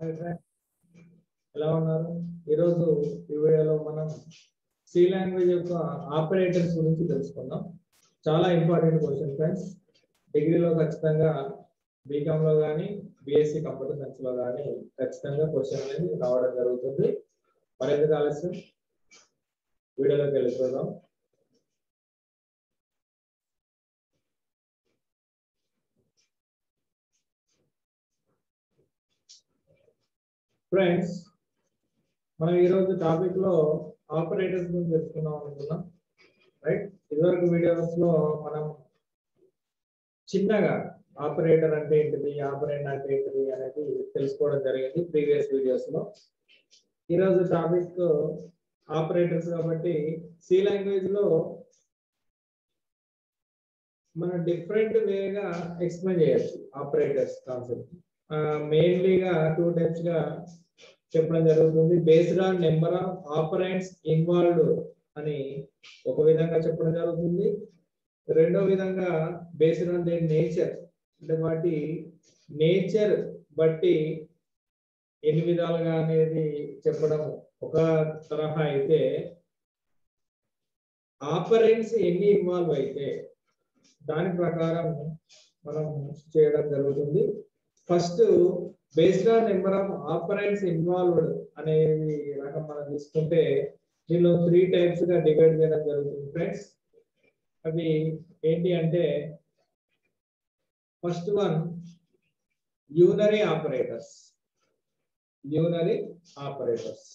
Hi friends, ఎలా ఉన్నారు? ఈరోజు ఈ వీడియోలో మనం సి లాంగ్వేజ్ యొక్క ఆపరేటర్స్ గురించి తెలుసుకుందాం. చాలా ఇంపార్టెంట్ క్వశ్చన్ ఫ్రెండ్స్. డిగ్రీలో ఖచ్చితంగా బీకామ్లో కానీ బీఎస్సీ కంప్యూటర్ సైన్స్లో కానీ ఖచ్చితంగా క్వశ్చన్ అనేది రావడం జరుగుతుంది. మరింత ఆలస్యం వీడియోలోకి వెళ్ళిపోదాం. ఫ్రెండ్స్, మనం ఈరోజు టాపిక్ లో ఆపరేటర్స్ గురించి తెలుసుకుందాం అనుకున్నాం. రైట్, ఇదివరకు వీడియోస్ లో మనం చిన్నగా ఆపరేటర్ అంటే ఏంటిది, ఆపరేండ్ అంటే ఏంటిది అనేది తెలుసుకోవడం జరిగింది ప్రీవియస్ వీడియోస్ లో. ఈరోజు టాపిక్ ఆపరేటర్స్ కాబట్టి సి లాంగ్వేజ్ లో మనం డిఫరెంట్ వేగా ఎక్స్ప్లెయిన్ చేయొచ్చు ఆపరేటర్స్ కాన్సెప్ట్. మెయిన్లీగా 2 టైప్స్ గా చెప్పడం జరుగుతుంది. Based on number of operands involved అని ఒక విధంగా చెప్పడం జరుగుతుంది. రెండో విధంగా బేస్డ్ ఆన్ దేర్ నేచర్, అంటే వాటి నేచర్ బట్టి ఎన్ని విధాలుగా అనేది చెప్పడం ఒక తరహా అయితే, ఆపరెంట్స్ ఎన్ని ఇన్వాల్వ్ అయితే దాని ప్రకారం మనం చేయడం జరుగుతుంది. First based on number of operands involved అనేది రకం మనం తీసుకుంటే దీనిలో 3 టైప్స్ గా డివైడ్ చేయడం జరుగుతుంది ఫ్రెండ్స్. అవి ఏంటి అంటే, first one unary operators. Unary operators,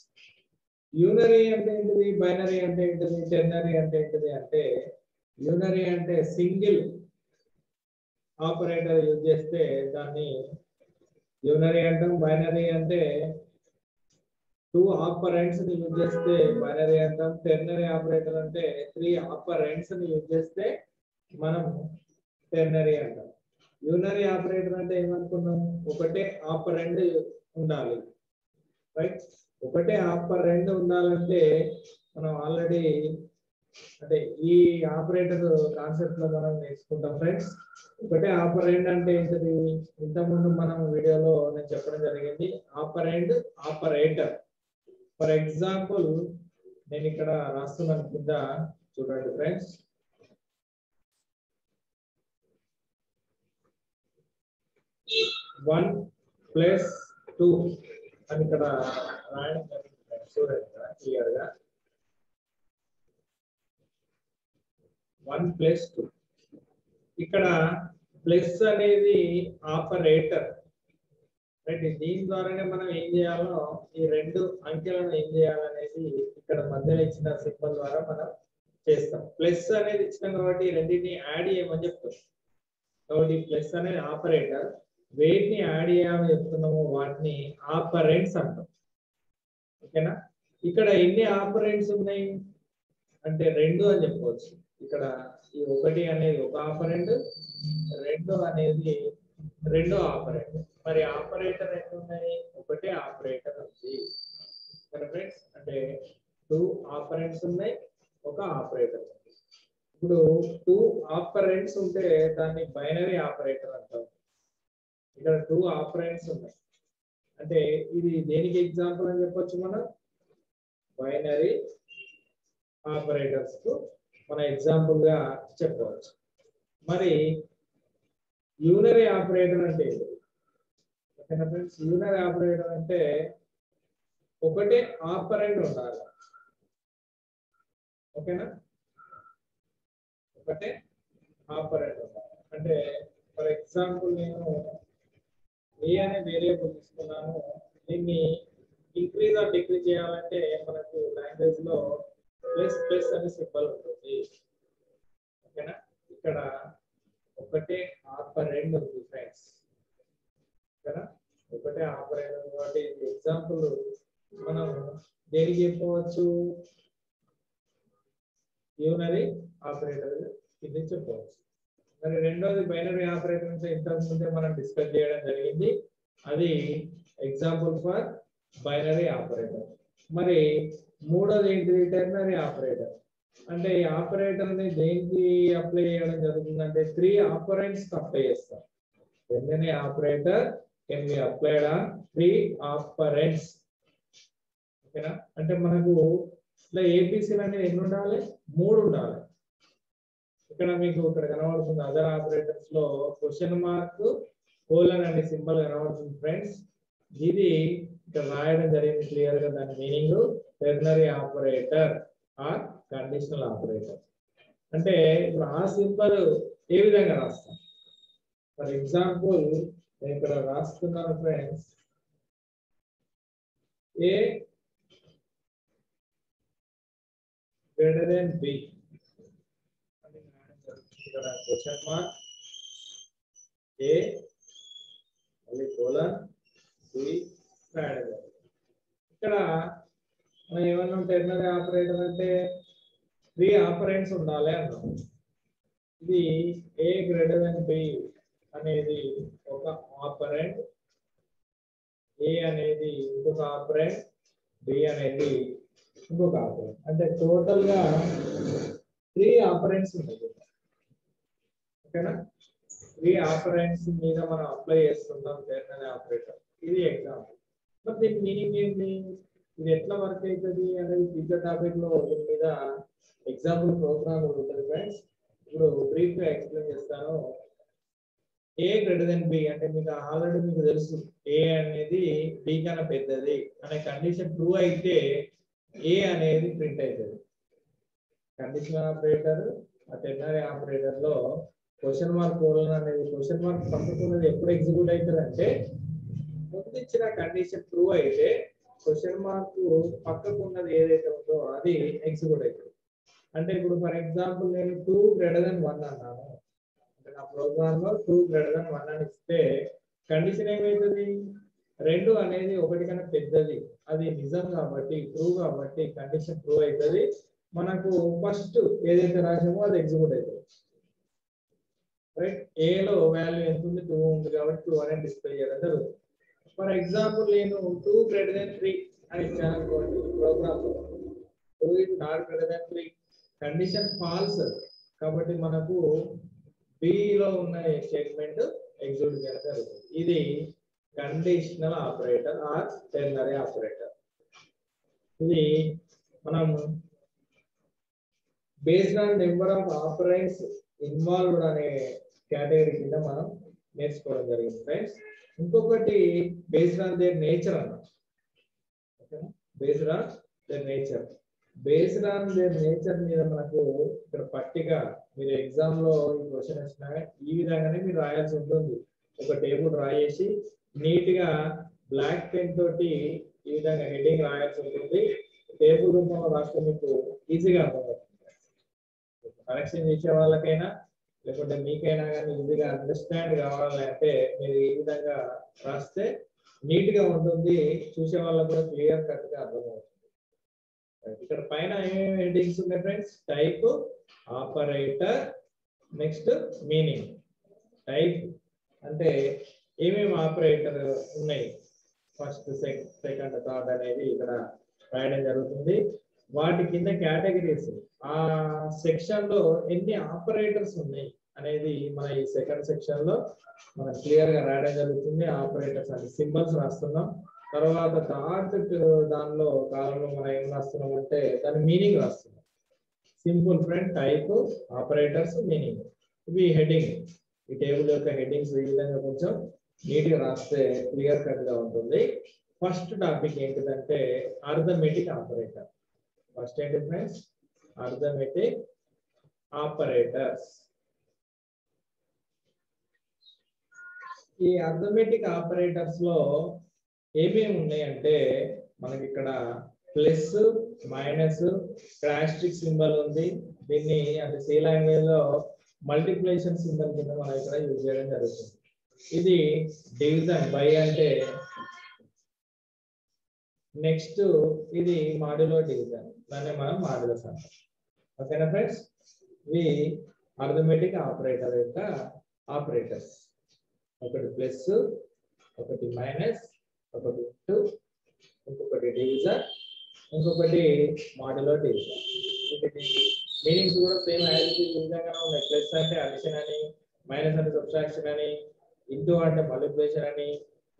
unary అంటే ఏంటిది, బైనరీ అంటే ఏంటిది, టెర్నరీ అంటే ఏంటిది అంటే, యూనరీ అంటే సింగిల్ ఆపరేటర్ యూజ్ చేస్తే దాన్ని యూనరీ అంటాం. బైనరీ అంటే 2 ఆపరెంట్స్ ని యూజ్ చేస్తే బైనరీ అంటాం. టెర్నరీ ఆపరేటర్ అంటే 3 ఆపరెంట్స్ ని యూజ్ చేస్తే మనం టెర్నరీ అంటాం. యూనరీ ఆపరేటర్ అంటే ఏమనుకున్నాం, ఒకటే ఆపరెంట్ ఉండాలి. రైట్, ఒకటే ఆపరెంట్ ఉండాలంటే మనం ఆల్రెడీ అంటే ఈ ఆపరేటర్ కాన్సెప్ట్ లో మనం నేర్చుకుంటాం ఫ్రెండ్స్. ఒకటే ఆపరెంట్ అంటే ఏంటిది, ఇంతకుముందు మనం వీడియోలో నేను చెప్పడం జరిగింది. Operant, operator. ఫర్ ఎగ్జాంపుల్ నేను ఇక్కడ రాస్తున్నాను కింద చూడండి ఫ్రెండ్స్. వన్ ప్లస్ 2 అని ఇక్కడ రాయడం జరిగింది. చూడండి క్లియర్ గా 1 ప్లస్ 2. ఇక్కడ ప్లస్ అనేది ఆపరేటర్. రైట్, దీని ద్వారానే మనం ఏం చేయాలో, ఈ 2 అంకెలను ఏం చేయాలనేది ఇక్కడ మధ్యలో ఇచ్చిన సింబల్ ద్వారా మనం చేస్తాం. ప్లస్ అనేది ఇచ్చినాం కాబట్టి రెండింటిని యాడ్ చేయమని చెప్తాం. కాబట్టి ప్లస్ అనేది ఆపరేటర్, వేటిని యాడ్ చేయాలని చెప్తున్నామో వాటిని ఆపరెంట్స్ అంటాం. ఓకేనా, ఇక్కడ ఎన్ని ఆపరెంట్స్ ఉన్నాయి అంటే 2 అని చెప్పవచ్చు. ఇక్కడ ఈ 1 అనేది ఒక ఆపరెంట్, 2 అనేది 2 ఆపరెంట్. మరి ఆపరేటర్ ఎన్ని ఉన్నాయి, ఒకటే ఆపరేటర్ ఉంది ఫ్రెండ్స్. అంటే 2 ఆపరెంట్స్ ఉన్నాయి, ఒక ఆపరేటర్ ఉంది. ఇప్పుడు 2 ఆపరెంట్స్ ఉంటే దాన్ని బైనరీ ఆపరేటర్ అంటాం. ఇక్కడ 2 ఆపరెంట్స్ ఉన్నాయి అంటే ఇది దేనికి ఎగ్జాంపుల్ అని చెప్పొచ్చు, మనం బైనరీ ఆపరేటర్స్ కు మన ఎగ్జాంపుల్ గా చెప్పవచ్చు. మరి యూనరీ ఆపరేటర్ అంటే ఓకేనా ఫ్రెండ్స్, యూనరీ ఆపరేటర్ అంటే ఒకటే ఆపరెంట్ ఉండాలి. ఓకేనా, ఒకటే ఆపరెంట్ ఉండాలి. అంటే ఫర్ ఎగ్జాంపుల్ నేను ఏ అనే వేరియబుల్ తీసుకున్నాను, దీన్ని ఇంక్రీజ్ ఆర్ డిక్రీజ్ చేయాలంటే మనకు లాంగ్వేజ్ లో ప్లస్ ప్లస్ అనే సింబల్ ఉంటుంది. ఓకేనా, ఇక్కడ ఒకటే ఆపరెంట్ ఉంది ఫ్రెండ్స్. ఓకేనా, ఒకటే ఆపరెంట్ ఉంది కాబట్టి ఎగ్జాంపుల్ మనం దేనికి చెప్పవచ్చు, యూనరీ ఆపరేటర్ ఇది చెప్పవచ్చు. మరి రెండోది బైనరీ ఆపరేటర్ అంటే ఇంతకు ముందే మనం డిస్కస్ చేయడం జరిగింది. అది ఎగ్జాంపుల్ ఫర్ బైనరీ ఆపరేటర్. మరి మూడోది ఏంటిది, టెర్నరీ ఆపరేటర్. అంటే ఈ ఆపరేటర్ ని దేనికి అప్లై చేయడం జరుగుతుంది అంటే 3 ఆపరెంట్స్ అప్లై చేస్తాం. Ternary operator can be applied on 3 operands. ఓకేనా? అంటే మనకు ఇట్లా ఏబిసిలు అనేది ఎన్ని ఉండాలి? 3 ఉండాలి. ఇక్కడ మీకు ఇక్కడ కనబడుతుంది అదర్ ఆపరేటర్స్ లో క్వశ్చన్ మార్క్ కోలన్ అనే సింబల్ కనబడుతుంది ఫ్రెండ్స్. ఇది ఇక్కడ రాయడం జరిగింది క్లియర్ గా. దాని meaning ternary operator or conditional operator. అంటే ఇప్పుడు ఆ సింబల్ ఏ విధంగా రాస్తాం? ఫర్ ఎగ్జాంపుల్ నేను ఇక్కడ రాస్తున్నాను ఫ్రెండ్స్, ఏ greater than b. ఇక్కడ క్వశ్చన్ మార్క్ ఏ మళ్ళీ కోలన్ బి రాయడం. ఇక్కడ మనం ఏమన్నా టెర్నరీ ఆపరేటర్ అంటే 3 ఆపరెంట్స్ ఉండాలి అన్నాం. ఇది ఏ గ్రేటర్ దెన్ బి అనేది ఒక ఆపరెంట్, ఏ అనేది ఇంకొక ఆపరెంట్, బి అనేది ఇంకొక ఆపరెంట్. అంటే టోటల్ గా 3 ఆపరెంట్స్ ఉన్నాయి. ఓకేనా? 3 ఆపరెంట్స్ మీద మనం అప్లై చేస్తున్నాం టెర్నరీ ఆపరేటర్. ఇది ఎగ్జాంపుల్. మరి దీని మీనింగ్ ఏంటి? ఇది ఎట్లా వర్క్ అవుతుంది అనేది ఫ్యూచర్ టాపిక్ లో దీని మీద ఎగ్జాంపుల్ ప్రోగ్రామ్ ఉంటుంది ఫ్రెండ్స్. ఇప్పుడు బ్రీఫ్ గా ఎక్స్ప్లెయిన్ చేస్తాను. ఏ గ్రేటర్ దెన్ బి అంటే మీకు ఆల్రెడీ మీకు తెలుసు ఏ అనేది బి కన్నా పెద్దది అనే కండిషన్ ట్రూ అయితే ఏ అనేది ప్రింట్ అవుతుంది. కండిషనల్ ఆపరేటర్ ఆ టెర్నరీ ఆపరేటర్ లో క్వశ్చన్ మార్క్ కోలన్ అనేది క్వశ్చన్ మార్క్ పక్కకున్నది ఎప్పుడు ఎగ్జిక్యూట్ అవుతుంది అంటే ముందు ఇచ్చిన కండిషన్ ట్రూ అయితే క్వశ్చన్ మార్క్ పక్కకు ఉన్నది ఏదైతే ఉందో అది ఎగ్జిక్యూట్ అవుతుంది. అంటే ఇప్పుడు ఫర్ ఎగ్జాంపుల్ నేను 2 greater than 1 అన్నాను. అంటే నా ప్రోగ్రామ్ లో 2 greater than 1 అని ఇస్తే కండిషన్ ఏమైతుంది? 2 అనేది 1 కన్నా పెద్దది, అది నిజం కాబట్టి ట్రూ కాబట్టి కండిషన్ ట్రూ అవుతుంది. మనకు ఫస్ట్ ఏదైతే రాసామో అది ఎగ్జిక్యూట్ అవుతుంది. రైట్? ఏ లో వాల్యూ ఎంత ఉంది? 2 ఉంది కాబట్టి 2 అనేది డిస్ప్లే చేయడం జరుగుతుంది. ఫర్ ఎగ్జాంపుల్ నేను 2 greater than 3 అని ఇచ్చాను అనుకోండి. ప్రోగ్రామ్ లో 2 is not greater than 3 condition false కాబట్టి మనకు బి లో ఉన్న స్టేట్మెంట్ ఎగ్జిక్యూట్ చేయడం జరుగుతుంది. ఇది conditional operator or ternary operator. ఇది మనం based on number of operands involved అనే కేటగిరీ కింద మనం నేర్చుకోవడం జరిగింది ఫ్రెండ్స్. ఇంకొకటి బేస్డ్ ఆన్ దేర్ నేచర్ అన్నమాట. ఓకేనా? Based on their nature. Based on their nature మీద మనకు ఇక్కడ పట్టిక మీరు ఎగ్జామ్ లో ఈ క్వశ్చన్ వచ్చినా ఈ విధంగానే మీరు రాయాల్సి ఉంటుంది. ఒక టేబుల్ రాయేసి నీట్ గా బ్లాక్ పెన్ తోటి ఈ విధంగా హెడ్డింగ్ రాయాల్సి ఉంటుంది. టేబుల్ రూపంలో రాస్తే మీకు ఈజీగా అర్థమవుతుంది. కరెక్షన్ చేసే వాళ్ళకైనా లేకుంటే మీకైనా కానీ ఈజీగా అండర్స్టాండ్ కావాలంటే మీరు ఈ విధంగా రాస్తే నీట్ గా ఉంటుంది. చూసే వాళ్ళకు కూడా క్లియర్ కట్ గా అర్థమవుతుంది. ఇక్కడ పైన ఏమేమి హెడ్డింగ్స్ ఉన్నాయి friends? Type, operator, next meaning. Type అంటే ఏమేమి ఆపరేటర్ ఉన్నాయి, ఫస్ట్ సెకండ్ థర్డ్ అనేది ఇక్కడ రాయడం జరుగుతుంది. వాటి కింద కేటగిరీస్ ఆ సెక్షన్ లో ఎన్ని ఆపరేటర్స్ ఉన్నాయి అనేది మన ఈ సెకండ్ సెక్షన్ లో మనం క్లియర్ గా రాయడం జరుగుతుంది. ఆపరేటర్స్ అంటే సింబల్స్ రాస్తున్నాం. తర్వాత థర్డ్ దానిలో కాలంలో మనం ఏం రాస్తున్నాం అంటే దాని మీనింగ్ రాస్తున్నాం. Simple friend, type, operators, meaning. ఇవి హెడ్డింగ్. ఈ టేబుల్ యొక్క హెడ్డింగ్స్ ఈ విధంగా కొంచెం నీట్ గా రాస్తే క్లియర్ కట్ గా ఉంటుంది. ఫస్ట్ టాపిక్ ఏంటిదంటే అర్థమెటిక్ ఆపరేటర్. ఫస్ట్ ఏంటి ఫ్రెండ్స్? Arithmetic operators. ఈ అర్థమెటిక్ ఆపరేటర్స్ లో ఏమేమి ఉన్నాయి అంటే మనకి ఇక్కడ ప్లస్, మైనస్, ఆస్టరిస్క్ సింబల్ ఉంది. దీన్ని అంటే సి లాంగ్వేజ్ లో మల్టిప్లికేషన్ సింబల్ కింద మనం ఇక్కడ యూజ్ చేయడం జరుగుతుంది. ఇది డివిజన్ బై అంటే నెక్స్ట్ ఇది మాడ్యులో డివిజన్, దాన్ని మనం మాడ్యులస్ అంటాం. ఓకేనా ఫ్రెండ్స్? ఇవి అర్థమెటిక్ ఆపరేటర్ యొక్క ఆపరేటర్స్. ఒకటి ప్లస్, ఒకటి మైనస్, ఒకటి ఇంటూ, ఇంకొకటి డివిజన్, ఇంకొకటి మాడ్యులో డివిజన్. వీటి మీనింగ్స్ కూడా సేమ్ యాజ్ ఇట్ ఈజ్ విధంగానే ఉన్నాయి. ప్లస్ అంటే అడిషన్ అని, మైనస్ అంటే సబ్ట్రాక్షన్ అని, ఇంటూ అంటే మల్టిప్లికేషన్ అని,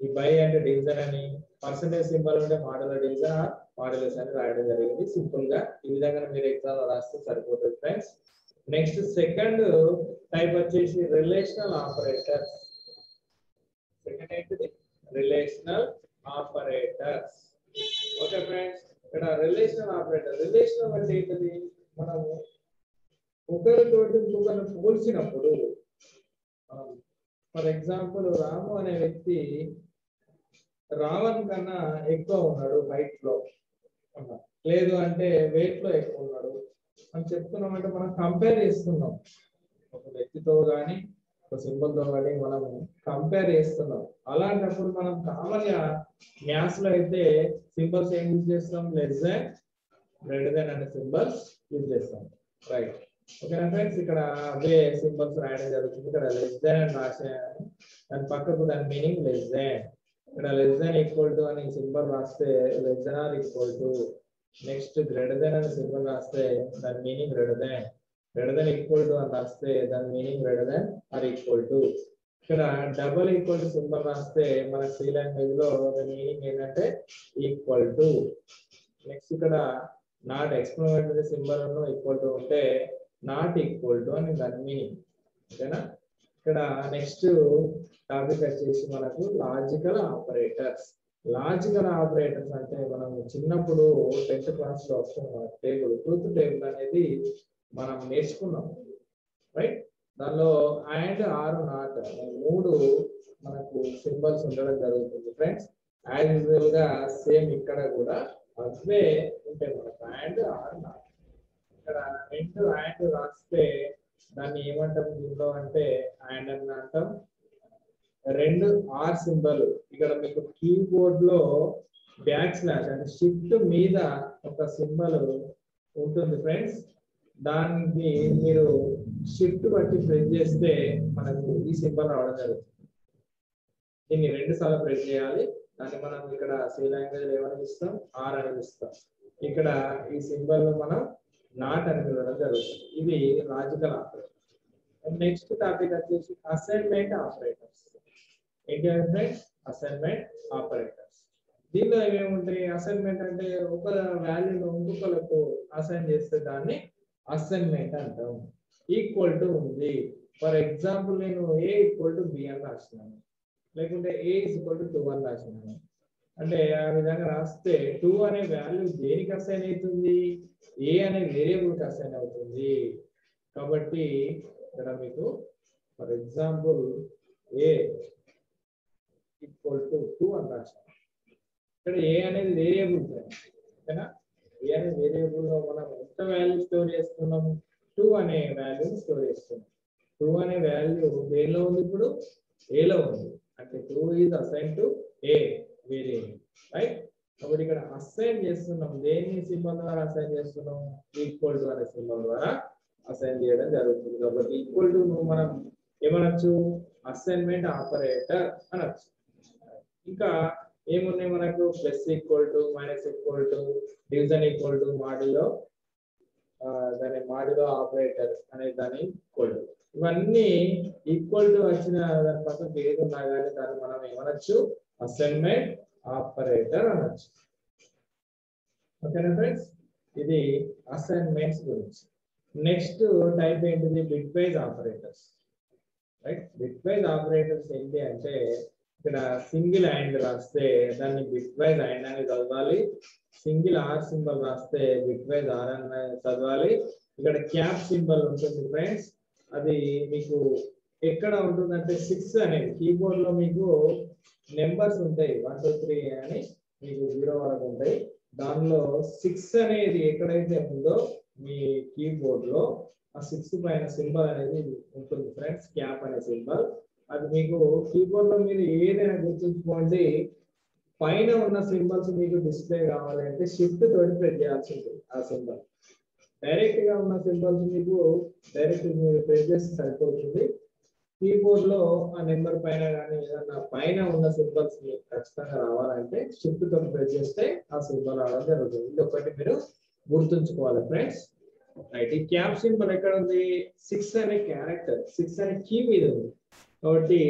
ఈ బై అంటే డివిజన్ అని, పర్సంటేజ్ సింబల్ ఉంటే మాడ్యులో డివిజన్ మాడ్యులస్ అని రాయడం జరిగింది. సింపుల్ గా ఈ విధంగా మీరు ఎగ్జామ్ లో రాస్తే సరిపోతుంది ఫ్రెండ్స్. నెక్స్ట్ సెకండ్ టైప్ వచ్చేసి రిలేషనల్ ఆపరేటర్స్. సెకండ్ ఏంటిది? Relational operators. ఓకే ఫ్రెండ్స్, ఇక్కడ రిలేషనల్ ఆపరేటర్, రిలేషనల్ అంటే ఏంటిది? మనము ఒకరితోటి ఇంకొకరిని పోల్చినప్పుడు, ఫర్ ఎగ్జాంపుల్ రాము అనే వ్యక్తి రావణ్ కన్నా ఎక్కువ ఉన్నాడు హైట్ లో, లేదు అంటే వెయిట్ లో ఎక్కువ ఉన్నాడు అని చెప్తున్నాం అంటే మనం కంపేర్ చేస్తున్నాం. ఒక వ్యక్తితో కానీ ఒక సింబల్ తో కానీ మనం కంపేర్ చేస్తున్నాం. అలాంటప్పుడు మనం కామన్ గా మ్యాథ్స్ లో అయితే సింబల్స్ ఏం యూజ్ చేస్తాం? లెస్ దాన్, గ్రేటర్ దాన్ అనే సింబల్స్ యూజ్ చేస్తాం. రైట్, ఓకేనా ఫ్రెండ్స్? ఇక్కడ అవే సింబల్స్ రాయడం జరుగుతుంది. ఇక్కడ లెస్ దాన్ అని రాసాను, దాని పక్కకు దాని మీనింగ్ లెస్ దాన్. ఇక్కడ లెస్ దాన్ ఈక్వల్ టు అని సింబల్ రాస్తే less than or equal to, next greater than అనే సింబల్ రాస్తే దాని meaning greater than, greater than equal to అని రాస్తే దాని meaning greater than or equal to. ఇక్కడ డబల్ ఈక్వల్ టు సింబల్ రాస్తే మన సి లాంగ్వేజ్ లో దాని మీనింగ్ ఏంటంటే ఈక్వల్ టు. నెక్స్ట్ ఇక్కడ not exclamatory symbol equal to ఉంటే నాట్ ఈక్వల్ టు అని దాని మీనింగ్. ఓకేనా? ఇక్కడ నెక్స్ట్ టాపిక్ వచ్చేసి మనకు లాజికల్ ఆపరేటర్స్. లాజికల్ ఆపరేటర్స్ అంటే మనం చిన్నప్పుడు 10th క్లాస్ లో వస్తున్న టేబుల్, ట్రూత్ టేబుల్ అనేది మనం నేర్చుకున్నాం. రైట్, దానిలో అండ్, ఆర్, నాట్ మూడు మనకు సింబల్స్ ఉండడం జరుగుతుంది ఫ్రెండ్స్. యాజ్ యూజువల్ గా సేమ్ ఇక్కడ కూడా అవే ఉంటాయి మనకు, అండ్, ఆర్, నాట్. ఇక్కడ రెండు అండ్ రాస్తే దాన్ని ఏమంటాం దీంట్లో అంటే అండ్ అని అంటాం. రెండు ఆర్ సింబల్, ఇక్కడ మీకు కీబోర్డ్ లో బ్యాక్ స్లాష్ అంటే షిఫ్ట్ మీద ఒక సింబల్ ఉంటుంది ఫ్రెండ్స్. దానికి మీరు షిఫ్ట్ బట్టి ప్రెస్ చేస్తే మనకు ఈ సింబల్ రావడం జరుగుతుంది. దీన్ని 2 సార్లు ప్రెస్ చేయాలి. దాన్ని మనం ఇక్కడ సి లాంగ్వేజ్ ఏమని ఇస్తాం? ఆర్ అని ఇస్తాం. ఇక్కడ ఈ సింబల్ మనం నాట్ అని పిలవడం జరుగుతుంది. ఇది లాజికల్ ఆపరేటర్. నెక్స్ట్ టాపిక్ వచ్చేసి అసైన్మెంట్ ఆపరేటర్స్. ఏంటి ఫ్రెండ్స్? Assignment operators. దీనిలో ఏమేముంటాయి? అసైన్మెంట్ అంటే ఒక వాల్యూను ఇంకొకరికి అసైన్ చేస్తే దాన్ని అసైన్మెంట్ అంటాం. ఈక్వల్ టు ఉంది, ఫర్ ఎగ్జాంపుల్ నేను ఏ ఈక్వల్ టు బి అని రాసినాను, లేకుంటే ఏ ఈక్వల్ టు 2 అని రాసినాను. అంటే ఆ విధంగా రాస్తే 2 అనే వాల్యూ దేనికి అసైన్ అవుతుంది? ఏ అనే వేరియబుల్ కి అసైన్ అవుతుంది. కాబట్టి ఇక్కడ మీకు for example A equal to 2 అని రాశాను. ఇక్కడ ఏ అనేది వేరియబుల్, ఓకేనా? ఏ అనే వేరియబుల్ లో మనం ఎంత వాల్యూ స్టోర్ చేస్తున్నాం? 2 అనే వాల్యూ స్టోర్ చేస్తున్నాం. 2 అనే వాల్యూ దేనిలో ఉంది? ఇప్పుడు ఏ లో ఉంది. అంటే 2 is assign to A variable, right? కాబట్టి ఇక్కడ అసైన్ చేస్తున్నాం. దేని సింబల్ ద్వారా అసైన్ చేస్తున్నాం? ఈక్వల్ టు అనే సింబల్ ద్వారా అసైన్ చేయడం జరుగుతుంది. కాబట్టి ఈక్వల్ టు మనం ఏమనొచ్చు? అసైన్మెంట్ ఆపరేటర్ అనొచ్చు. ఇంకా ఏమున్నాయి మనకు? Plus equal to, minus equal to, division equal to, modulo, దాని మాడ్యులో ఆపరేటర్ అనే దాని ఈక్వల్ టు. ఇవన్నీ ఈక్వల్ టు వచ్చిన దాని పక్కన ఏది ఉన్నా కానీ దాన్ని మనం ఏమనొచ్చు? అసైన్మెంట్ ఆపరేటర్ అనొచ్చు. ఓకేనా ఫ్రెండ్స్? ఇది అసైన్మెంట్స్ గురించి. నెక్స్ట్ టైప్ ఏంటిది? Bit wise operators. Right, bit wise operators ఏంటి అంటే ఇక్కడ సింగిల్ అండ్ రాస్తే దాన్ని బిట్ వైజ్ అండ్ అని చదవాలి. సింగిల్ ఆర్ సింబల్ రాస్తే బిట్ వైజ్ ఆర్ అని చదవాలి. ఇక్కడ క్యాప్ సింబల్ ఉంటుంది ఫ్రెండ్స్. అది మీకు ఎక్కడ ఉంటుందంటే 6 అనేది కీబోర్డ్ లో మీకు నెంబర్స్ ఉంటాయి, 1 2 3 అని మీకు 0 వరకు ఉంటాయి. దానిలో 6 అనేది ఎక్కడైతే ఉందో మీ కీబోర్డ్ లో ఆ 6 పైన సింబల్ అనేది ఉంటుంది ఫ్రెండ్స్, క్యాప్ అనే సింబల్. అది మీకు కీబోర్డ్ లో మీరు ఏదైనా గుర్తుంచుకోండి. పైన ఉన్న సింబల్స్ మీకు డిస్ప్లే కావాలంటే షిఫ్ట్ తోటి ప్రెస్ చేయాల్సి ఉంటుంది. ఆ సింబల్ డైరెక్ట్ గా ఉన్న సింబల్స్ మీకు డైరెక్ట్ మీరు ప్రెస్ చేస్తే సరిపోతుంది. కీబోర్డ్ లో ఆ నెంబర్ పైన కానీ ఏదన్నా పైన ఉన్న సింబల్స్ మీకు ఖచ్చితంగా రావాలంటే షిఫ్ట్ తోటి ప్రెస్ చేస్తే ఆ సింబల్ రావడం జరుగుతుంది. ఇది ఒకటి మీరు గుర్తుంచుకోవాలి ఫ్రెండ్స్. రైట్, ఈ క్యాప్ సింబల్ ఎక్కడ ఉంది? 6 అనే క్యారెక్టర్, 6 అనే కీ మీద ఉంది. కాబట్టి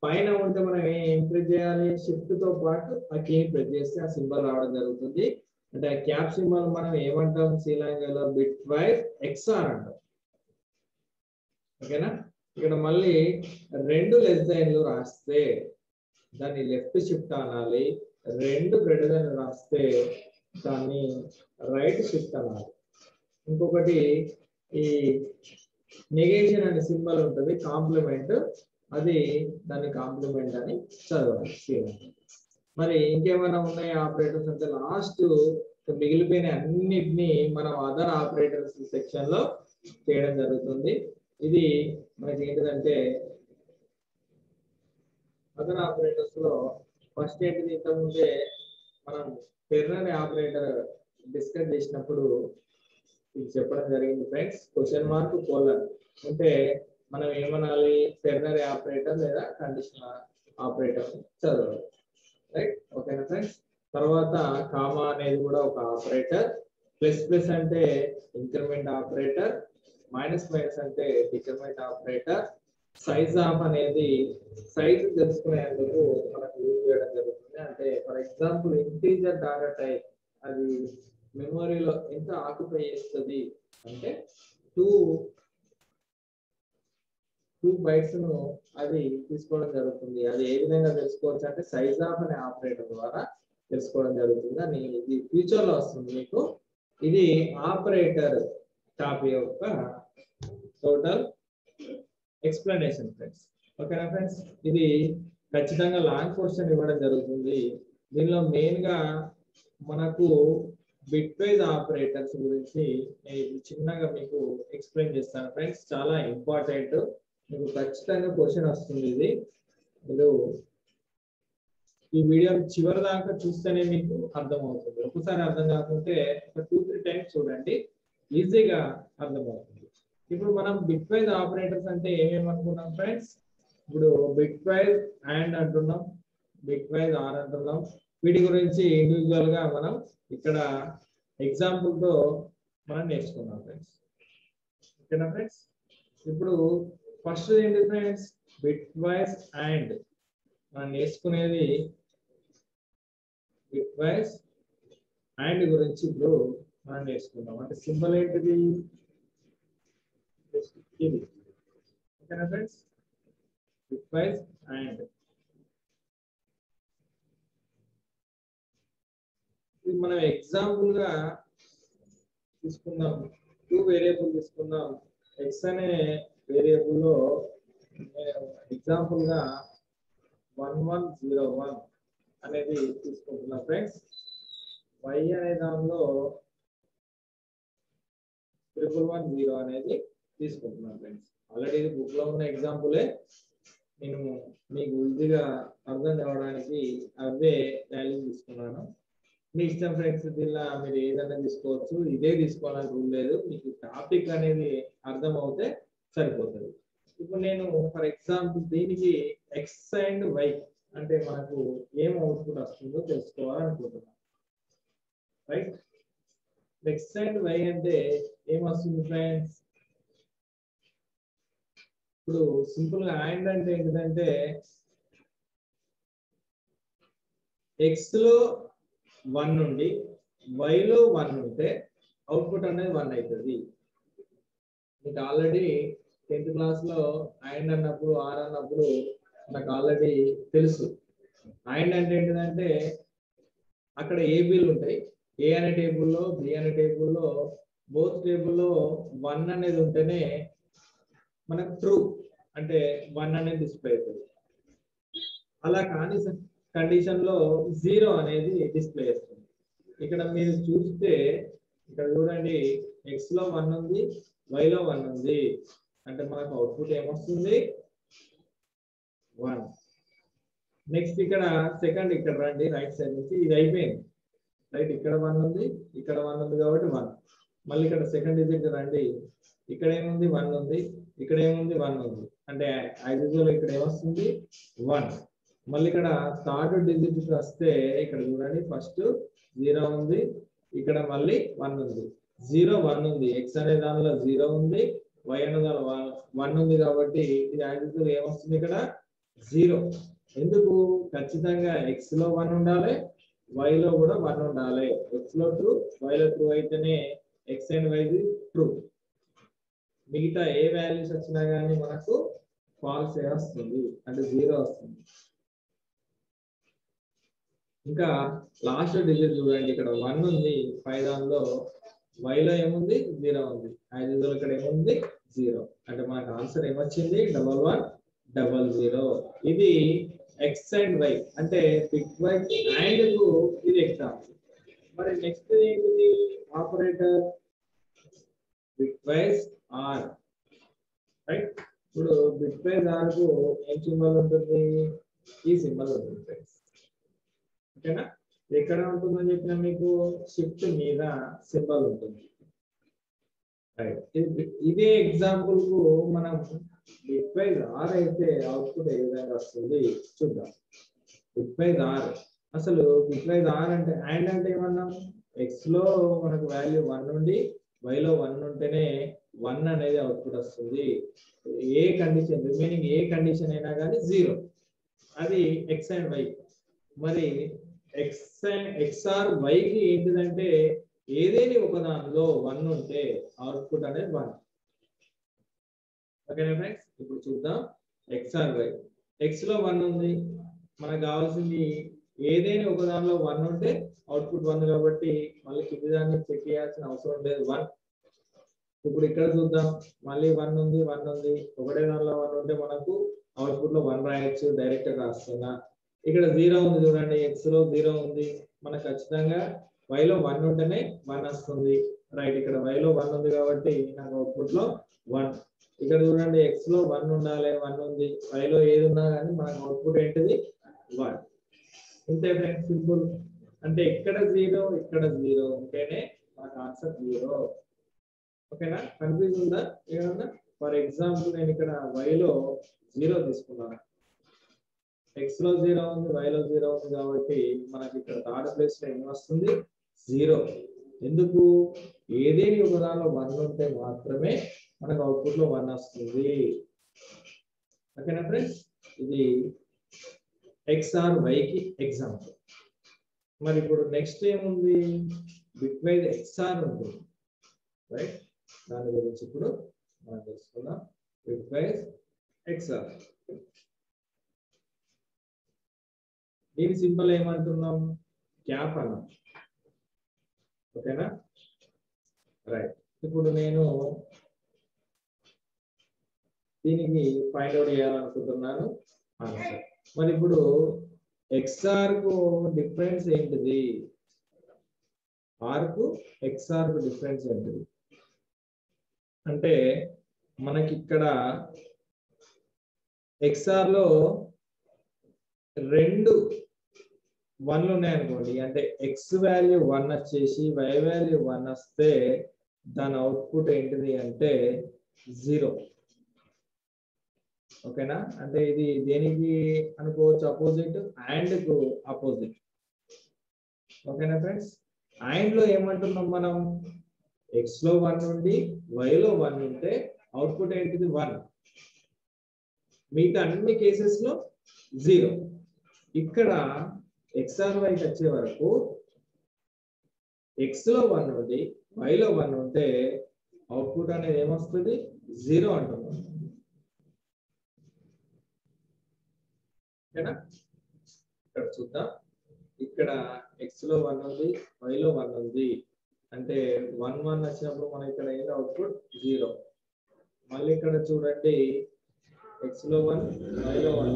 పైన ఉంటే మనం ఏం ప్రెస్ చేయాలి, షిఫ్ట్ తో పాటు ఆ కీ ప్రెస్ చేస్తే ఆ సింబల్ రావడం జరుగుతుంది. అంటే ఆ క్యాప్ సింబల్ మనం ఏమంటాం, సి లాంగ్వేజ్ లో బిట్ వైస్ XOR అంటాం. ఓకేనా. ఇక్కడ మళ్ళీ 2 లెస్ దైన్లు రాస్తే దాన్ని లెఫ్ట్ షిఫ్ట్ అనాలి, 2 గ్రేటర్ దైన్ రాస్తే దాన్ని రైట్ షిఫ్ట్ అనాలి. ఇంకొకటి ఈ నెగేషన్ అనే సింబల్ ఉంటుంది, కాంప్లిమెంట్, అది దాన్ని కాంప్లిమెంట్ అని చదవాలి. మరి ఇంకేమైనా ఉన్నాయి ఆపరేటర్స్ అంటే లాస్ట్ మిగిలిపోయిన అన్నిటినీ మనం అదర్ ఆపరేటర్స్ సెక్షన్ లో చేయడం జరుగుతుంది. ఇది మనకి ఏంటిదంటే అదర్ ఆపరేటర్స్ లో ఫస్ట్ ఏంటిది, ఇంతకుముందే మనం టెర్నరీ ఆపరేటర్ డిస్కస్ చేసినప్పుడు ఇది చెప్పడం జరిగింది ఫ్రెండ్స్. క్వశ్చన్ మార్క్ కోలన్ అంటే మనం ఏమనాలి, టెర్నరీ ఆపరేటర్ లేదా కండిషనల్ ఆపరేటర్ చదవాలి. రైట్, ఓకేనా ఫ్రెండ్స్. తర్వాత కామా అనేది కూడా ఒక ఆపరేటర్, ప్లస్ ప్లస్ అంటే ఇంక్రిమెంట్ ఆపరేటర్, మైనస్ మైనస్ అంటే డిక్రిమెంట్ ఆపరేటర్, సైజ్ ఆఫ్ అనేది సైజ్ తెలుసుకునేందుకు మనకు యూజ్ చేయడం జరుగుతుంది. అంటే for example integer data type అది మెమొరీలో ఎంత ఆక్యుపై చేస్తుంది అంటే 2 బైట్స్ ను అది తీసుకోవడం జరుగుతుంది. అది ఏ విధంగా తెలుసుకోవచ్చు అంటే సైజ్ ఆఫ్ అనే ఆపరేటర్ ద్వారా తెలుసుకోవడం జరుగుతుంది. అని ఇది ఫ్యూచర్ లో వస్తుంది మీకు. ఇది ఆపరేటర్ టాపిక్ యొక్క టోటల్ ఎక్స్ప్లెనేషన్ ఫ్రెండ్స్. ఓకేనా ఫ్రెండ్స్. ఇది ఖచ్చితంగా లాంగ్ క్వశ్చన్ ఇవ్వడం జరుగుతుంది. దీనిలో మెయిన్ గా మనకు బిట్ వైజ్ ఆపరేటర్స్ గురించి నేను చిన్నగా మీకు ఎక్స్ప్లెయిన్ చేస్తాను ఫ్రెండ్స్. చాలా ఇంపార్టెంట్, మీకు ఖచ్చితంగా క్వశ్చన్ వస్తుంది. ఇది మీరు ఈ వీడియో చివరి దాకా చూస్తేనే మీకు అర్థమవుతుంది. ఒకసారి అర్థం కాకుంటే ఒక 2-3 టైమ్స్ చూడండి, ఈజీగా అర్థమవుతుంది. ఇప్పుడు మనం బిట్ వైజ్ ఆపరేటర్స్ అంటే ఏమేమి అనుకున్నాం ఫ్రెండ్స్. ఇప్పుడు బిట్ వైజ్ అండ్ అంటున్నాం, బిట్ వైజ్ ఆర్ అంటున్నాం. వీటి గురించి ఇండివిజువల్ గా మనం ఇక్కడ ఎగ్జాంపుల్ తో మనం నేర్చుకున్నాం ఫ్రెండ్స్. ఓకేనా ఫ్రెండ్స్. ఇప్పుడు ఫస్ట్ ఏంటి ఫ్రెండ్స్, బిట్ వైజ్ అండ్ మనం నేర్చుకునేది బిట్ వైజ్ అండ్ గురించి ఇప్పుడు మనం నేర్చుకుందాం. అంటే సింబల్ ఏంటిది, ఇది. ఓకేనా ఫ్రెండ్స్. బిట్ వైజ్ అండ్ ఇది మనం ఎగ్జాంపుల్ గా తీసుకుందాం. 2 వేరియబుల్ తీసుకుందాం. ఎక్స్ అనే వేరియబుల్ లో ఎగ్జాంపుల్ గా 1101 అనేది తీసుకుంటున్నాం ఫ్రెండ్స్. y అనే దానిలో 1110 అనేది తీసుకుంటున్నాం ఫ్రెండ్స్. ఆల్రెడీ ఇది బుక్ లో ఉన్న ఎగ్జాంపులే, నేను మీకు ఈజీగా అర్థం కావడానికి అవే వాల్యూ తీసుకున్నాను. మీ ఇష్టం ఫ్రెండ్స్, దీనిలో మీరు ఏదైనా తీసుకోవచ్చు, ఇదే తీసుకోవాలని రూల్ లేదు. మీకు టాపిక్ అనేది అర్థం అవుతే సరిపోతుంది. ఇప్పుడు నేను ఫర్ ఎగ్జాంపుల్ దీనికి ఎక్స్ అండ్ వై అంటే మనకు ఏం అవుట్పుట్ వస్తుందో తెలుసుకోవాలనుకుంటున్నాను. రైట్, ఎక్స్ అండ్ వై అంటే ఏం వస్తుంది ఫ్రెండ్స్. ఇప్పుడు సింపుల్ గా అండ్ అంటే ఏంటంటే ఎక్స్ లో 1 నుండి y లో 1 ఉంటే అవుట్పుట్ అనేది 1 అవుతుంది. మీకు ఆల్రెడీ 10th క్లాస్ లో అండ్ అన్నప్పుడు ఆర్ అన్నప్పుడు నాకు ఆల్రెడీ తెలుసు. అండ్ అంటే ఏంటంటే అక్కడ ఏ బిల్ ఉంటాయి, ఏ అనే టేబుల్లో బి అనే టేబుల్లో బోత్ టేబుల్లో 1 అనేది ఉంటేనే మనకు ట్రూ అంటే 1 అనేది డిస్ప్లే అవుతుంది. అలా కాని కండిషన్ లో 0 అనేది డిస్ప్లే చేస్తుంది. ఇక్కడ మీరు చూస్తే ఇక్కడ చూడండి, ఎక్స్ లో 1 ఉంది, y లో 1 ఉంది, అంటే మనకు అవుట్పుట్ ఏమొస్తుంది 1. నెక్స్ట్ ఇక్కడ సెకండ్ ఇక్కడ రండి, రైట్ సైడ్ నుంచి ఇది అయిపోయింది. రైట్, ఇక్కడ 1 ఉంది, ఇక్కడ 1 ఉంది కాబట్టి 1. మళ్ళీ ఇక్కడ సెకండ్ డిజిట్ రండి, ఇక్కడ ఏముంది 1 ఉంది, ఇక్కడ ఏముంది 1 ఉంది, అంటే యాజ్ యూజువల్ ఇక్కడ ఏమొస్తుంది 1. మళ్ళీ ఇక్కడ థర్డ్ డిజిట్ వస్తే ఇక్కడ చూడండి, ఫస్ట్ 0 ఉంది, ఇక్కడ మళ్ళీ 1 ఉంది, 0 1 ఉంది, ఎక్స్ అనే దానిలో 0 ఉంది, y అనే దానిలో 1 ఉంది, కాబట్టి ఇది యాజ్ యూజువల్ ఏమొస్తుంది ఇక్కడ 0. ఎందుకు? ఖచ్చితంగా x లో 1 ఉండాలి, y లో కూడా 1 ఉండాలి. x లో ట్రూ, y లో ట్రూ అయితేనే x అండ్ y ట్రూ. మిగతా ఏ వాల్యూస్ వచ్చినా కానీ మనకు ఫాల్స్ వస్తుంది, అంటే 0 వస్తుంది. ఇంకా లాస్ట్ డిజిట్ చూడండి, ఇక్కడ 1 ఉంది, 5 దానిలో y లో ఏముంది? 0 ఉంది. 5 ఇక్కడ ఏముంది? 0. అంటే మనకు ఆన్సర్ ఏమొచ్చింది? 1100. ఇది x అండ్ y అంటే బిట్ వైజ్ అండ్ కు ఇది ఎగ్జాంపుల్. మరి నెక్స్ట్ ఏంటిది? Operator bitwise or, right? ఇప్పుడు బిట్ వైజ్ ఆర్ కు ఏం సింబల్ ఉంటుంది? ఈ సింబల్ ఉంటుంది ఫ్రెండ్స్. ఓకేనా? ఎక్కడ ఉంటుందని చెప్పినా మీకు షిఫ్ట్ మీద సింబల్ ఉంటుంది. ఇదే ఎగ్జాంపుల్ కు మనం బిట్ వైజ్ ఆర్ అయితే అవుట్పుట్ ఏ విధంగా వస్తుంది చూద్దాం. బిట్ వైజ్ ఆర్, అసలు బిట్ వైజ్ ఆర్ అంటే అండ్ అంటే ఏమన్నాం? ఎక్స్ లో మనకు వాల్యూ 1 నుండి y లో 1 ఉంటేనే 1 అనేది అవుట్పుట్ వస్తుంది. ఏ కండిషన్, రిమైనింగ్ ఏ కండిషన్ అయినా కానీ 0. అది ఎక్స్ అండ్ వై. మరి XR Y కి ఏంటిదంటే ఏదేని ఒక దానిలో 1 ఉంటే అవుట్పుట్ అనేది 1. ఓకేనా ఫ్రెండ్స్? ఇప్పుడు చూద్దాం XR Y. X లో 1 ఉంది, మనకు కావాల్సింది ఏదేని ఒక దానిలో 1 ఉంటే అవుట్పుట్ 1 కాబట్టి మళ్ళీ కింది దాన్ని చెక్ చేయాల్సిన అవసరం లేదు, 1. ఇప్పుడు ఇక్కడ చూద్దాం, మళ్ళీ 1 ఉంది, 1 ఉంది, ఒకటే దానిలో 1 ఉంటే మనకు అవుట్పుట్ లో 1 రాయొచ్చు, డైరెక్ట్ గా రాస్తున్నా. ఇక్కడ 0 ఉంది చూడండి, x లో 0 ఉంది, మనకు ఖచ్చితంగా y లో 1 ఉంటేనే 1 వస్తుంది, రైట్? ఇక్కడ y లో 1 ఉంది కాబట్టి నాకు అవుట్పుట్ లో 1. ఇక్కడ చూడండి x లో 1 ఉండాలి, 1 ఉంది, y లో ఏది ఉన్నా కానీ మనకు అవుట్పుట్ ఏంటిది? 1. ఇంతే ఫ్రెండ్స్, సింపుల్. అంటే ఇక్కడ 0, ఇక్కడ 0 ఉంటేనే మనకు ఆన్సర్ 0. ఓకేనా? కన్ఫ్యూజ్ ఉందా ఏమన్నా? ఫర్ ఎగ్జాంపుల్ నేను ఇక్కడ y లో 0 తీసుకున్నాను, x లో 0 ఉంది, y లో 0 ఉంది కాబట్టి మనకి ఇక్కడ థర్డ్ ప్లేస్ లో ఏం వస్తుంది? 0. ఎందుకు? ఏదేని ఒక దానిలో 1 ఉంటే మాత్రమే మనకు అవుట్పుట్ లో 1 వస్తుంది. ఓకేనా ఫ్రెండ్స్? ఇది XR Y కి ఎగ్జాంపుల్. మరి ఇప్పుడు నెక్స్ట్ ఏముంది? బిట్ వైజ్ XR ఉంటుంది, రైట్? దాని గురించి ఇప్పుడు మనం తెలుసుకుందాం. బిట్ వైజ్ XR, దీని సింపుల్ ఏమంటున్నాం? క్యాప్ అన్నాం. ఓకేనా? రైట్. ఇప్పుడు నేను దీనికి ఫైండ్ అవుట్ చేయాలనుకుంటున్నాను ఆన్సర్. మరి ఇప్పుడు ఎక్స్ఆర్ కు డిఫరెన్స్ ఏంటిది? ఆర్ కు ఎక్స్ఆర్ కు డిఫరెన్స్ ఏంటిది అంటే మనకి ఇక్కడ ఎక్స్ఆర్ లో 2 1లు ఉన్నాయనుకోండి, అంటే ఎక్స్ వాల్యూ 1 వచ్చేసి y వాల్యూ 1 వస్తే దాని అవుట్పుట్ ఏంటిది అంటే 0. ఓకేనా? అంటే ఇది దేనికి అనుకోవచ్చు? అపోజిట్, అండ్ కు అపోజిట్. ఓకేనా ఫ్రెండ్స్? అండ్ లో ఏమంటున్నాం మనం? ఎక్స్ లో 1 నుండి y లో 1 ఉంటే అవుట్పుట్ ఏంటిది? 1. మిగతా అన్ని కేసెస్ లో 0. ఇక్కడ XR Y వచ్చే వరకు x లో 1 నుండి y లో 1 ఉంటే అవుట్పుట్ అనేది ఏమొస్తుంది? 0 అంటున్నాం. ఓకేనా? ఇక్కడ చూద్దాం, ఇక్కడ x లో 1 ఉంది, y లో 1 ఉంది, అంటే 1 1 వచ్చినప్పుడు మన ఇక్కడ ఏంటి? అవుట్పుట్ 0. మళ్ళీ ఇక్కడ చూడండి, x లో 1, y లో 1,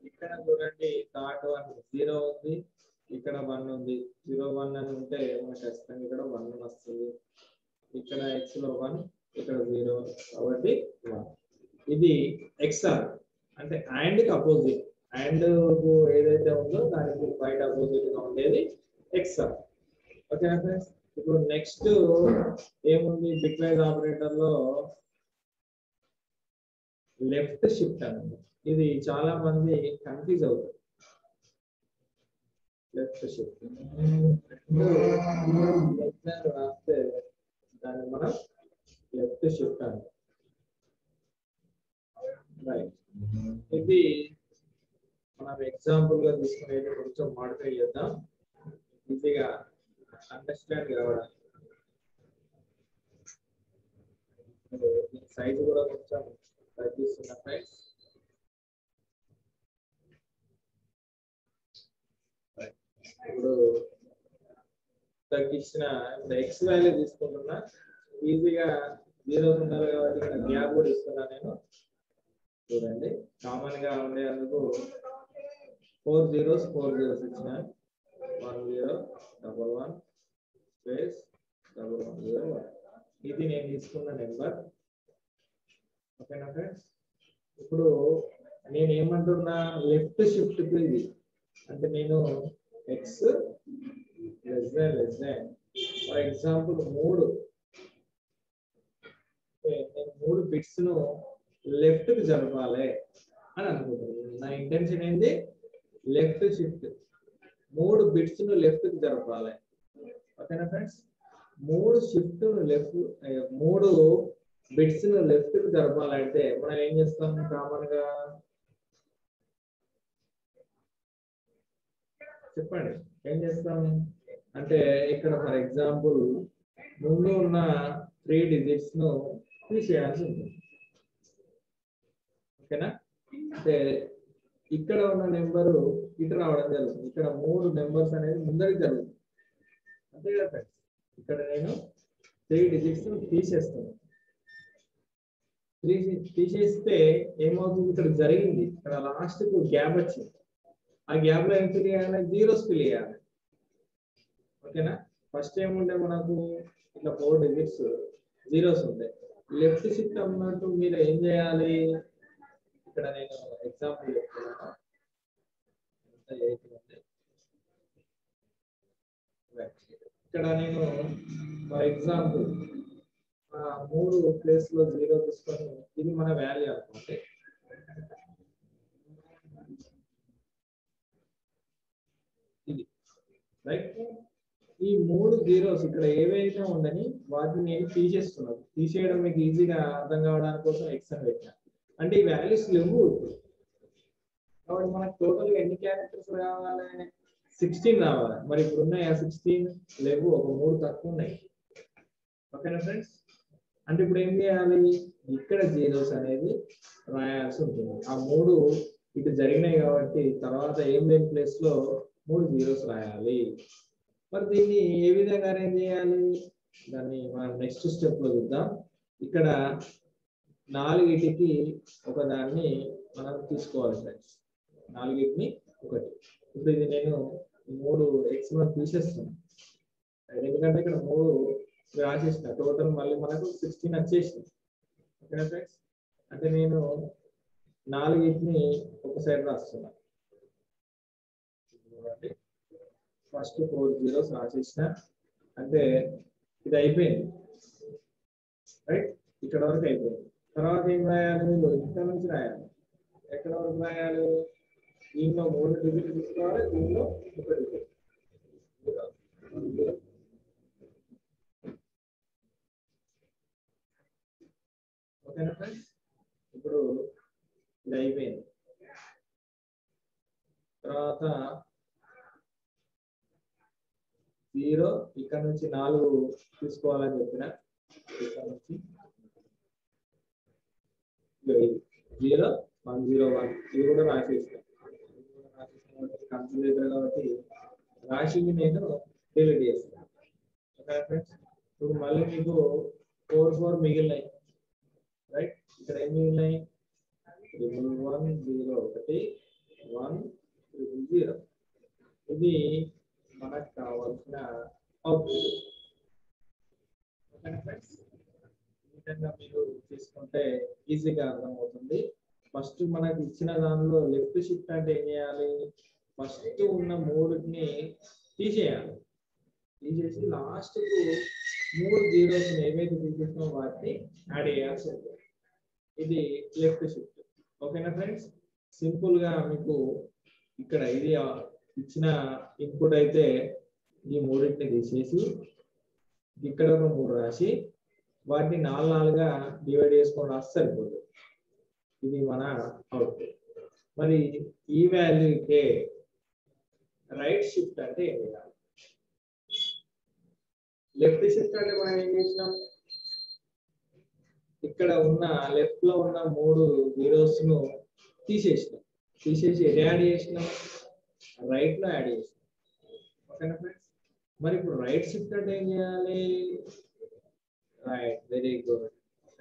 ఇక్కడ చూడండి థర్డ్ 1 0 ఉంది, ఇక్కడ 1 ఉంది, 0 1 అని ఉంటే మనకి ఖచ్చితంగా ఇక్కడ 1 వస్తుంది. ఇక్కడ x లో 1, ఇక్కడ 0, కాబట్టి 1. ఇది XR అంటే అండ్ కి అపోజిట్. అండ్ ఏదైతే ఉందో దానికి బయట అపోజిట్ గా ఉండేది XR. ఓకేనా ఫ్రెండ్స్? ఇప్పుడు నెక్స్ట్ ఏముంది? బిట్ వైజ్ ఆపరేటర్ లో లెఫ్ట్ షిఫ్ట్ అనేది, ఇది చాలా మంది కన్ఫ్యూజ్ అవుతారు. లెఫ్ట్ షిఫ్ట్ రాస్తే దాన్ని మనం లెఫ్ట్ షిఫ్ట్ అంటాం. రైట్. ఇది మనం ఎగ్జాంపుల్ గా తీసుకునేది కొంచెం మాడిఫై చేద్దాం ఈజీగా అండర్స్టాండ్ కావడానికి. సైజ్ కూడా కొంచెం తగ్గిస్తున్నా ఫ్రెండ్స్. ఇప్పుడు తగ్గించిన ఇప్పుడు ఎక్స్ వాల్యూ తీసుకుంటున్నా, ఈజీగా 0 ఉండాలి కాబట్టి ఇక్కడ గ్యాప్ కూడా ఇస్తున్నా నేను. చూడండి కామన్ గా ఉండేందుకు 4 zeros ఇచ్చిన 1 0 1 1 స్పేస్ 1 1 0 1. ఇది నేను తీసుకున్న నెంబర్. ఓకేనా ఫ్రెండ్స్? ఇప్పుడు నేను ఏమంటున్నా, లెఫ్ట్ షిఫ్ట్ కు ఇది అంటే నేను X less than for example 3 bits ను లెఫ్ట్ కి జరపాలి అని అనుకుంటున్నాను. నా ఇంటెన్షన్ ఏంటి, లెఫ్ట్ షిఫ్ట్ 3 బిట్స్ ను లెఫ్ట్ కి జరపాలి. ఓకేనా ఫ్రెండ్స్? 3 షిఫ్ట్ 3 బిట్స్ ను లెఫ్ట్ కి జరపాలంటే మనం ఏం చేస్తాం కామన్ గా చెప్పండి, ఏం చేస్తాం అంటే ఇక్కడ ఫర్ ఎగ్జాంపుల్ ముందు ఉన్న 3 డిజిట్స్ ను తీసేయాల్సి ఉంటుంది. ఓకేనా? అంటే ఇక్కడ ఉన్న నెంబరు ఇటు రావడం జరుగుతుంది. ఇక్కడ 3 నెంబర్స్ అనేది ముందరికి జరుగుతుంది. అంతే కదా ఫ్రెండ్స్? ఇక్కడ నేను 3 డిజిట్స్ తీసేస్తాను. తీసేస్తే ఏమవుతుంది, ఇక్కడ జరిగింది, ఇక్కడ లాస్ట్ కు గ్యాప్ వచ్చింది. ఆ గ్యాప్ లో ఏం ఫిల్ చేయాలి, జీరోస్ ఫిల్ చేయాలి. ఓకేనా? ఫస్ట్ ఏముండే మనకు ఇట్లా 4 డిజిట్స్ జీరోస్ ఉంటాయి. లెఫ్ట్ షిఫ్ట్ అన్నట్టు మీరు ఏం చేయాలి, ఇక్కడ నేను ఎగ్జాంపుల్ చెప్తున్నాను. ఇక్కడ నేను ఫర్ ఎగ్జాంపుల్ 3 ప్లేస్ లో 0 తీసుకొని ఇది మన వాల్యూ అనుకుంటే ఇది రైట్. ఈ 3 జీరోస్ ఇక్కడ ఏవైతే ఉండని వాటిని నేను తీసేస్తున్నాను. తీసేయడం మీకు ఈజీగా అర్థం కావడానికి కోసం ఎక్స్ అని పెట్టాను. అంటే ఈ వాల్యూస్ లేవు కాబట్టి మనకు టోటల్ ఎన్ని క్యారెక్టర్స్ రావాలి, 16 రావాలి. మరి ఇప్పుడు ఉన్నాయా 16? లేవు, ఒక 3 తక్కువ ఉన్నాయి. ఓకేనా ఫ్రెండ్స్? అంటే ఇప్పుడు ఏం చేయాలి, ఇక్కడ జీరోస్ అనేది రాయాల్సి ఉంటుంది. ఆ 3 ఇటు జరిగినాయి కాబట్టి తర్వాత ఏం లేని ప్లేస్ లో 3 జీరోస్ రాయాలి. మరి దీన్ని ఏ విధంగా అరేంజ్ చేయాలి, దాన్ని మనం నెక్స్ట్ స్టెప్ లో చూద్దాం. ఇక్కడ 4కి ఒకదాన్ని మనం తీసుకోవాలి ఫ్రెండ్స్. 4కి 1. ఇప్పుడు ఇది నేను 3 ఎక్స్ మనం తీసేస్తున్నాను, ఎందుకంటే ఇక్కడ 3 రాసేసిన టోటల్ మళ్ళీ మనకు 16 వచ్చేసింది. ఓకేనా ఫ్రెండ్స్? అంటే నేను 4ని ఒక సైడ్ రాస్తున్నాను. ఫస్ట్ 4 జీరోస్ రాసేసిన అంటే ఇది అయిపోయింది రైట్. ఇక్కడ వరకు అయిపోయింది. తర్వాత ఏం రాయాలి, ఇక్కడ నుంచి రాయాలి. ఎక్కడ వరకు రాయాలి, దీనిలో 3 డిజిట్లు తీసుకోవాలి, దీనిలో 1 డిజిట్. ఓకేనా ఫ్రెండ్స్? ఇప్పుడు ఇది అయిపోయింది. తర్వాత 0 ఇక్కడ నుంచి 4 తీసుకోవాలని చెప్పిన, ఇక్కడ నుంచి 0 1 0 1 ఇది కూడా రాసేస్తాను. కన్సిడర్ కాబట్టి రాశిని నేను డిలీట్ చేస్తాను. Okay friends? ఇప్పుడు మళ్ళీ మీకు 4 4 మిగిలినాయి రైట్. ఇక్కడ ఏం మిగిలినాయి, 1 1 0 1 1 0. ఇది మనకు కావాల్సిన అవుట్పుట్. Okay friends? ఈ విధంగా మీరు తీసుకుంటే ఈజీగా అర్థమవుతుంది. ఫస్ట్ మనకు ఇచ్చిన దానిలో లెఫ్ట్ షిఫ్ట్ అంటే ఏం చేయాలి, ఫస్ట్ ఉన్న 3ని తీసేయాలి. తీసేసి లాస్ట్ కు 3 జీరోస్ ఏవైతే తీసేసినా వాటిని యాడ్ చేయాల్సి ఉంటుంది. ఇది లెఫ్ట్ షిఫ్ట్. ఓకేనా ఫ్రెండ్స్? సింపుల్ గా మీకు ఇక్కడ ఇది ఇచ్చిన ఇన్పుట్ అయితే ఈ 3ని తీసేసి ఇక్కడ ఒక 3 రాసి వాటిని 4 4గా డివైడ్ చేసుకొని రాస్తే సరిపోతుంది. ఇది మన అవుట్పుట్. మరి ఈ వాల్యూకే రైట్ షిఫ్ట్ అంటే ఏం చేయాలి? లెఫ్ట్ షిఫ్ట్ అంటే మనం ఏం చేసినాం, ఇక్కడ ఉన్న లెఫ్ట్ లో ఉన్న 3 జీరోస్ ను తీసేసినాం, తీసేసి యాడ్ చేసినాం, రైట్ లో యాడ్ చేసినాం. ఓకేనా ఫ్రెండ్స్? మరి ఇప్పుడు రైట్ షిఫ్ట్ అంటే ఏం చేయాలి? Right, very good.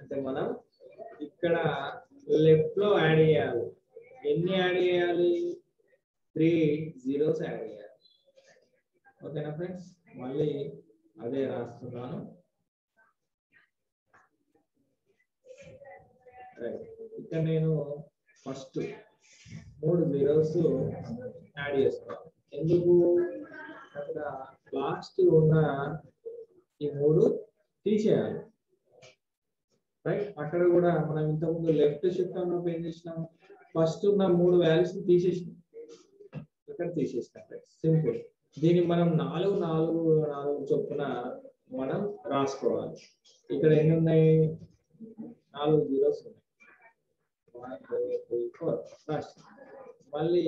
అంటే మనం ఇక్కడ లెఫ్ట్ లో యాడ్ చేయాలి. ఎన్ని యాడ్ చేయాలి? 3 జీరోస్ యాడ్ చేయాలి. ఓకేనా ఫ్రెండ్స్? మళ్ళీ అదే రాస్తున్నాను. ఇక్కడ నేను ఫస్ట్ 3 జీరోస్ యాడ్ చేస్తాను. ఎందుకు? అక్కడ లాస్ట్ ఉన్న ఈ 3 తీసేయాలి. రైట్, అక్కడ కూడా మనం ఇంతకుముందు లెఫ్ట్ షిఫ్ట్ అన్నప్పుడు ఏం చేసినాం, ఫస్ట్ ఉన్న 3 వాల్యూస్ తీసేసినాం, ఇక్కడ తీసేసినాం. సింపుల్. దీన్ని మనం 4 4 4 చొప్పున మనం రాసుకోవాలి. ఇక్కడ ఎన్ని ఉన్నాయి? 4 జీరోస్ ఉన్నాయి. 1 2 3 4. మళ్ళీ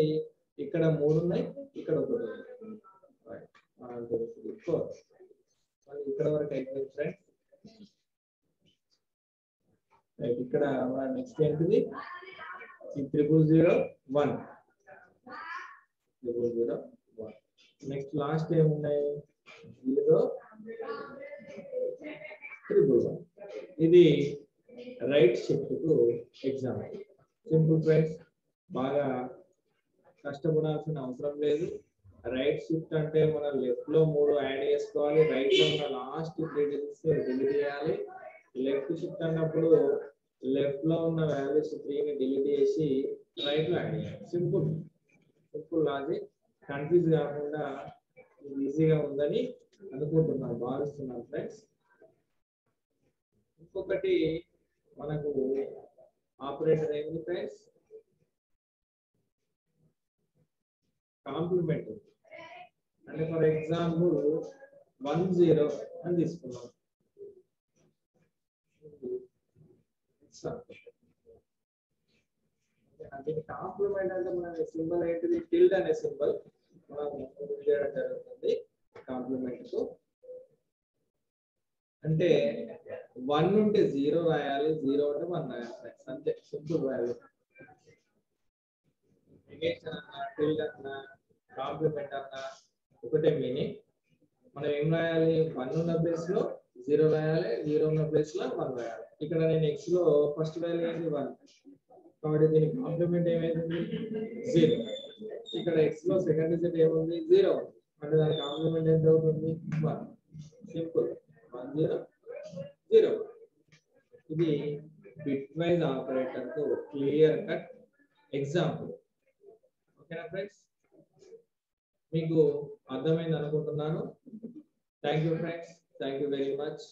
ఇక్కడ 3 ఉన్నాయి, ఇక్కడ 1 ఉంది. 1 2 3 4. మళ్ళీ ఇక్కడ వరకు అయిపోయింది ఫ్రెండ్స్. రైట్, ఇక్కడ నెక్స్ట్ ఏంటిది? 0 1 0 1. నెక్స్ట్ లాస్ట్ ఏమున్నాయి? 0 1. ఇది రైట్ షిఫ్ట్ కు ఎగ్జాంపుల్. సింపుల్ ఫ్రెండ్స్, బాగా కష్టపడాల్సిన అవసరం లేదు. రైట్ షిఫ్ట్ అంటే మనం లెఫ్ట్ లో 3 యాడ్ చేసుకోవాలి, రైట్ లో ఉన్న లాస్ట్ 3 డిజిట్స్ డిలీట్ చేయాలి. లెఫ్ట్ షిఫ్ట్ అన్నప్పుడు లెఫ్ట్ లో ఉన్న వాల్యూస్ 3 ని డిలీట్ చేసి రైట్ లో యాడ్ చేయాలి. Simple simple logic. కన్ఫ్యూజ్ కాకుండా ఈజీగా ఉందని అనుకుంటున్నాను, భావిస్తున్నాను ఫ్రెండ్స్. ఇంకొకటి మనకు ఆపరేటర్ ఏంటి ఫ్రెండ్స్? కాంప్లిమెంట్. అంటే ఫర్ ఎగ్జాంపుల్ 1 0 అని తీసుకున్నాం. దీని కాంప్లిమెంట్ అంటే మన సింబల్ ఏంటిది? టిల్డ్ అనే సింబల్ మనం చేయడం జరుగుతుంది కాంప్లిమెంట్ కు. అంటే 1 ఉంటే 0 రాయాలి, 0 ఉంటే 1 రాయాలి. అంతే, సింపుల్ వాల్యూ. నెగేషన్ అన్న, టిల్డ్ అన్న, కాంప్లిమెంట్ అన్న ఒకటే మీనింగ్. మనం ఏం రాయాలి? 1 ఉన్న ప్లేస్ లో 0 రాయాలి, 0 ఉన్న ప్లేస్ లో 1 రాయాలి. ఇక్కడ నేను x లో ఫస్ట్ వాల్యూ ఏంటి? 1. కాబట్టి దీని కాంప్లిమెంట్ ఏమైంది? 0. ఇక్కడ x లో సెకండ్ డిజిట్ ఏముంది? 0. అంటే దాని కాంప్లిమెంట్ ఎంత అవుతుంది? 1. సింపుల్. 1 0 0. ఇది బిట్ వైజ్ ఆపరేటర్ కు క్లియర్ కట్ ఎగ్జాంపుల్. ఓకేనా ఫ్రెండ్స్? మీకు అర్థమైంది అనుకుంటున్నాను. Thank you friends, thank you very much.